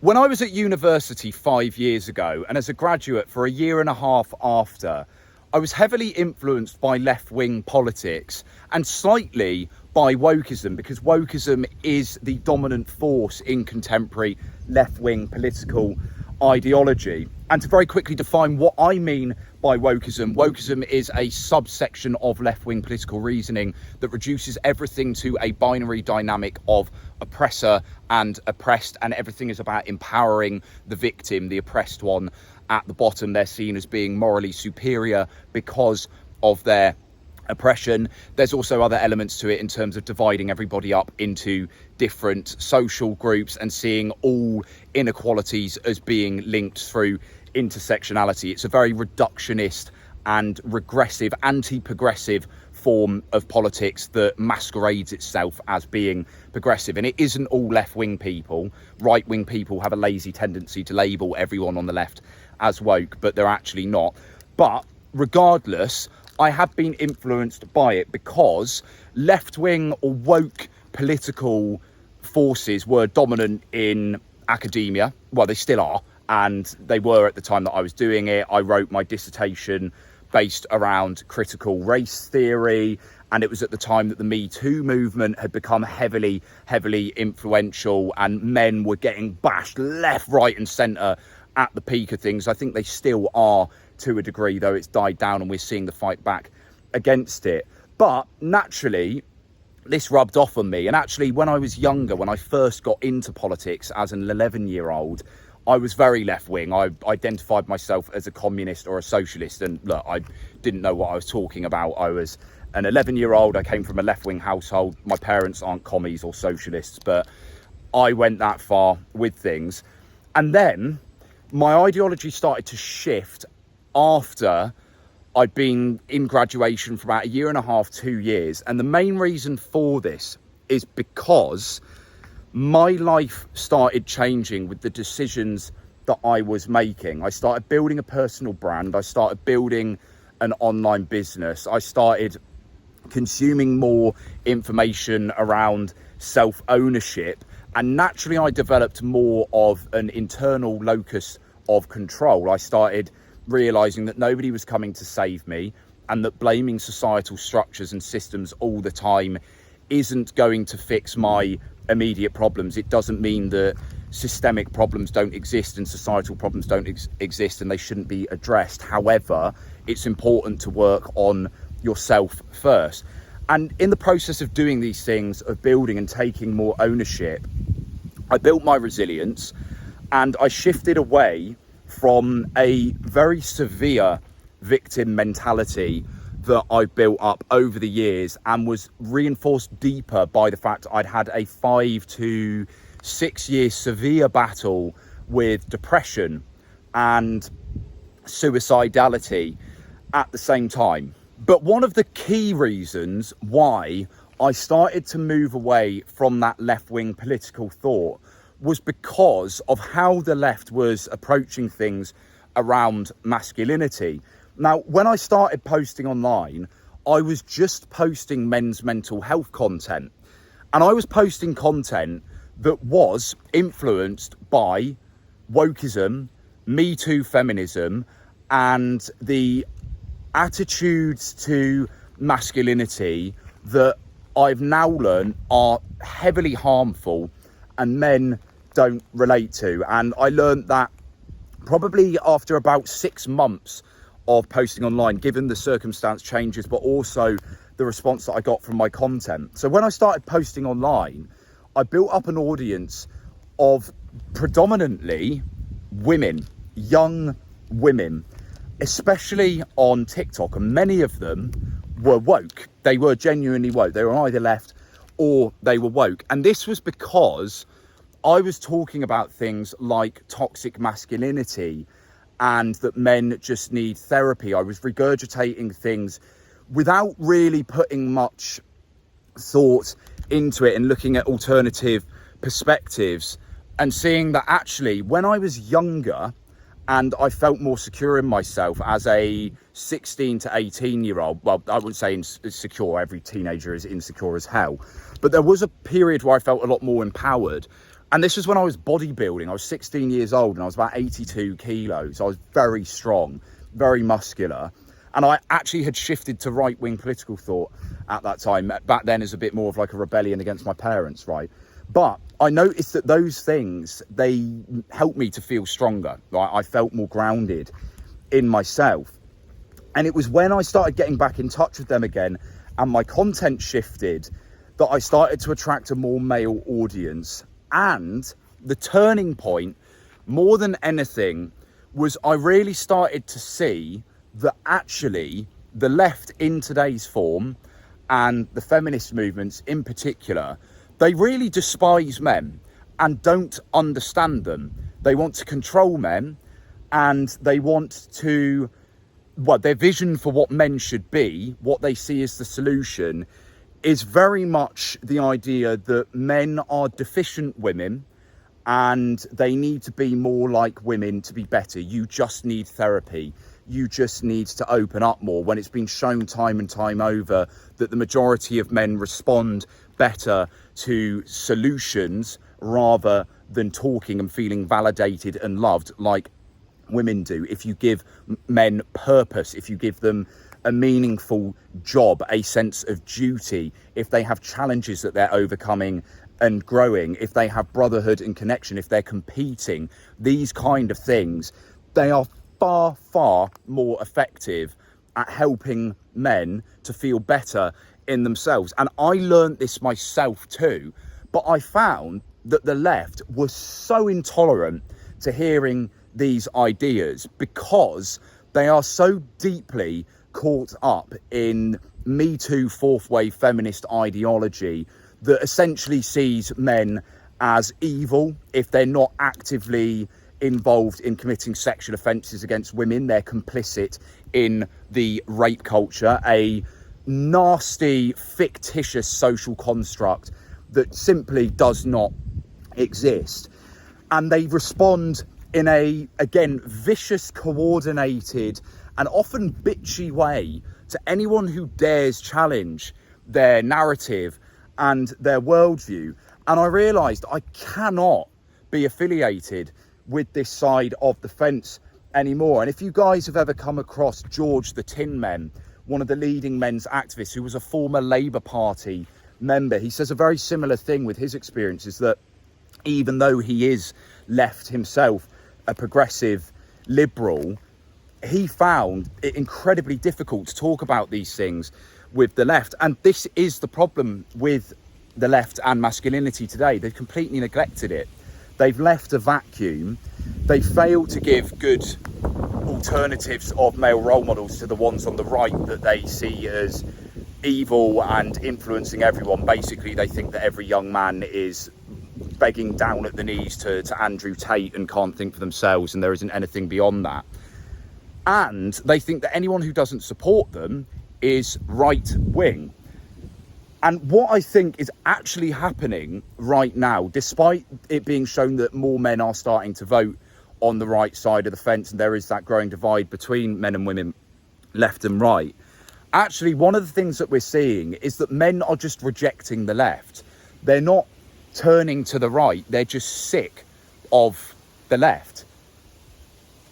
When I was at university 5 years ago, and as a graduate for a year and a half after, I was heavily influenced by left-wing politics and slightly by wokeism, because wokeism is the dominant force in contemporary left-wing political ideology. And to very quickly define what I mean by wokeism, wokeism is a subsection of left-wing political reasoning that reduces everything to a binary dynamic of oppressor and oppressed, and everything is about empowering the victim, the oppressed one at the bottom. They're seen as being morally superior because of their oppression. There's also other elements to it in terms of dividing everybody up into different social groups and seeing all inequalities as being linked through intersectionality. It's a very reductionist and regressive, anti-progressive form of politics that masquerades itself as being progressive. And it isn't all left-wing people. Right-wing people have a lazy tendency to label everyone on the left as woke, but they're actually not. But regardless, I have been influenced by it because left-wing or woke political forces were dominant in academia. Well, they still are, and they were at the time that I was doing it. I wrote my dissertation based around critical race theory, and it was at the time that the Me Too movement had become heavily influential, and men were getting bashed left, right and centre at the peak of things. I think they still are to a degree, though it's died down and we're seeing the fight back against it. But naturally, this rubbed off on me. And actually, when I was younger, when I first got into politics as an 11-year-old, I was very left-wing. I identified myself as a communist or a socialist. And look, I didn't know what I was talking about. I was an 11-year-old. I came from a left-wing household. My parents aren't commies or socialists, but I went that far with things. And then my ideology started to shift after I'd been in graduation for about a year and a half, 2 years. And the main reason for this is because my life started changing with the decisions that I was making. I started building a personal brand. I started building an online business. I started consuming more information around self-ownership. And naturally, I developed more of an internal locus of control. I started realising that nobody was coming to save me, and that blaming societal structures and systems all the time isn't going to fix my immediate problems. It doesn't mean that systemic problems don't exist and societal problems don't exist and they shouldn't be addressed. However, it's important to work on yourself first. And in the process of doing these things, of building and taking more ownership, I built my resilience, and I shifted away from a very severe victim mentality that I built up over the years, and was reinforced deeper by the fact I'd had a 5 to 6 year severe battle with depression and suicidality at the same time. But one of the key reasons why I started to move away from that left-wing political thought was because of how the left was approaching things around masculinity. Now, when I started posting online, I was just posting men's mental health content. And I was posting content that was influenced by wokeism, Me Too feminism, and the attitudes to masculinity that I've now learned are heavily harmful and men don't relate to. And I learned that probably after about 6 months of posting online, given the circumstance changes, but also the response that I got from my content. So when I started posting online, I built up an audience of predominantly women, young women, especially on TikTok, and many of them were woke. They were genuinely woke. They were either left or they were woke. And this was because I was talking about things like toxic masculinity and that men just need therapy. I was regurgitating things without really putting much thought into it and looking at alternative perspectives, and seeing that actually when I was younger and I felt more secure in myself as a 16 to 18 year old, well, I wouldn't say insecure, every teenager is insecure as hell, but there was a period where I felt a lot more empowered. And this was when I was bodybuilding. I was 16 years old and I was about 82 kilos. I was very strong, very muscular. And I actually had shifted to right-wing political thought at that time, back then as a bit more of like a rebellion against my parents, right? But I noticed that those things, they helped me to feel stronger. Right? I felt more grounded in myself. And it was when I started getting back in touch with them again and my content shifted that I started to attract a more male audience. And the turning point, more than anything, was I really started to see that actually the left in today's form and the feminist movements in particular, they really despise men and don't understand them. They want to control men and they want to, well, their vision for what men should be, what they see as the solution, is very much the idea that men are deficient women and they need to be more like women to be better. You just need therapy. You just need to open up more, when it's been shown time and time over that the majority of men respond better to solutions rather than talking and feeling validated and loved like women do. If you give men purpose, if you give them a meaningful job, a sense of duty, if they have challenges that they're overcoming and growing, if they have brotherhood and connection, if they're competing, these kind of things, they are far more effective at helping men to feel better in themselves. And I learned this myself too, but I found that the left was so intolerant to hearing these ideas because they are so deeply caught up in Me Too fourth wave feminist ideology that essentially sees men as evil if they're not actively involved in committing sexual offences against women. They're complicit in the rape culture, a nasty, fictitious social construct that simply does not exist. And they respond in a, again, vicious, coordinated and often bitchy way to anyone who dares challenge their narrative and their worldview. And I realised I cannot be affiliated with this side of the fence anymore. And if you guys have ever come across George the Tin Men, one of the leading men's activists who was a former Labour Party member, he says a very similar thing with his experiences, that even though he is left himself, a progressive liberal, he found it incredibly difficult to talk about these things with the left. And this is the problem with the left and masculinity today. They've completely neglected it. They've left a vacuum. They fail to give good alternatives of male role models to the ones on the right that they see as evil and influencing everyone. Basically, they think that every young man is begging down at the knees to Andrew Tate and can't think for themselves, and there isn't anything beyond that. And they think that anyone who doesn't support them is right wing. And what I think is actually happening right now, despite it being shown that more men are starting to vote on the right side of the fence, and there is that growing divide between men and women, left and right, actually one of the things that we're seeing is that men are just rejecting the left. They're not turning to the right, they're just sick of the left.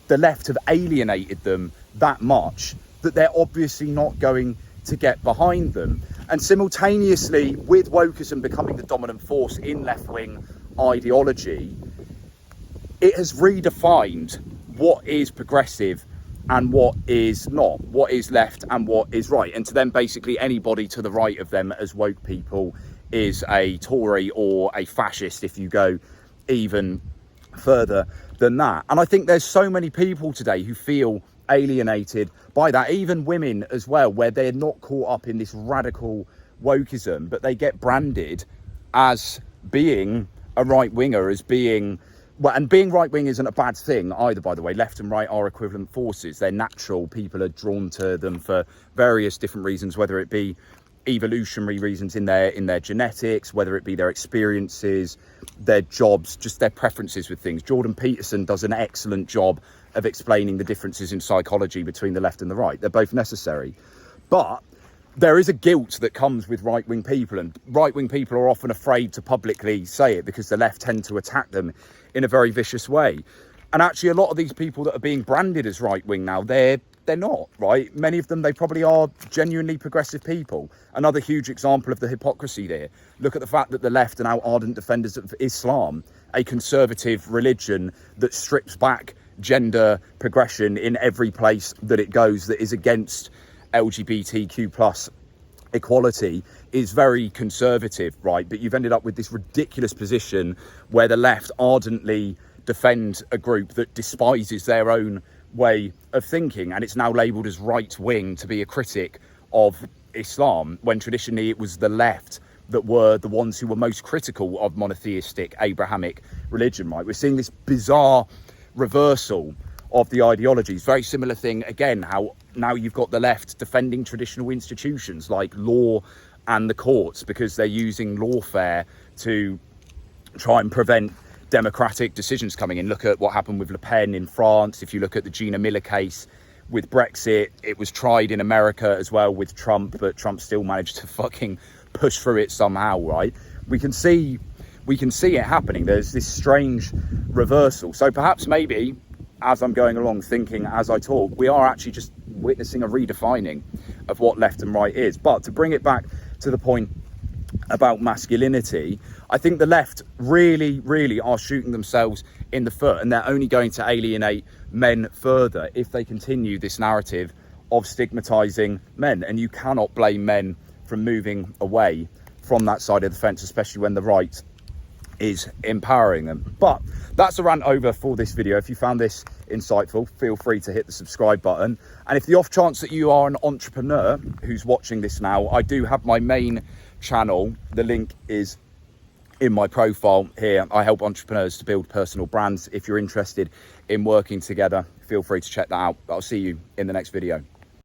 The left have alienated them that much that they're obviously not going to get behind them. And simultaneously, with wokeism becoming the dominant force in left-wing ideology, it has redefined what is progressive and what is not, what is left and what is right. And to them, basically anybody to the right of them as woke people is a Tory or a fascist, if you go even further than that. And I think there's so many people today who feel alienated by that, even women as well, where they're not caught up in this radical wokeism, but they get branded as being a right-winger, as being, well, and being right-wing isn't a bad thing either, by the way. Left and right are equivalent forces. They're natural. People are drawn to them for various different reasons, whether it be evolutionary reasons in their genetics, whether it be their experiences, their jobs, just their preferences with things. Jordan Peterson does an excellent job of explaining the differences in psychology between the left and the right. They're both necessary. But there is a guilt that comes with right-wing people, and right-wing people are often afraid to publicly say it because the left tend to attack them in a very vicious way. And actually, a lot of these people that are being branded as right-wing now, they're not, right? Many of them, they probably are genuinely progressive people. Another huge example of the hypocrisy there. Look at the fact that the left are now ardent defenders of Islam, a conservative religion that strips back gender progression in every place that it goes, that is against LGBTQ plus equality, is very conservative, right? But you've ended up with this ridiculous position where the left ardently defend a group that despises their own way of thinking, and it's now labelled as right-wing to be a critic of Islam, when traditionally it was the left that were the ones who were most critical of monotheistic Abrahamic religion, right? We're seeing this bizarre reversal of the ideologies. Very similar thing again, how now you've got the left defending traditional institutions like law and the courts because they're using lawfare to try and prevent democratic decisions coming in. Look at what happened with Le Pen in France. If you look at the Gina Miller case with Brexit, it was tried in America as well with Trump, but Trump still managed to fucking push through it somehow, right? We can see it happening. There's this strange reversal. So perhaps maybe as I'm going along thinking as I talk, we are actually just witnessing a redefining of what left and right is. But to bring it back to the point about masculinity, I think the left really are shooting themselves in the foot, and they're only going to alienate men further if they continue this narrative of stigmatizing men. And you cannot blame men from moving away from that side of the fence, especially when the right is empowering them. But that's a rant over for this video. If you found this insightful, feel free to hit the subscribe button. And if the off chance that you are an entrepreneur who's watching this now, I do have my main channel. The link is in my profile here. I help entrepreneurs to build personal brands. If you're interested in working together, feel free to check that out. I'll see you in the next video.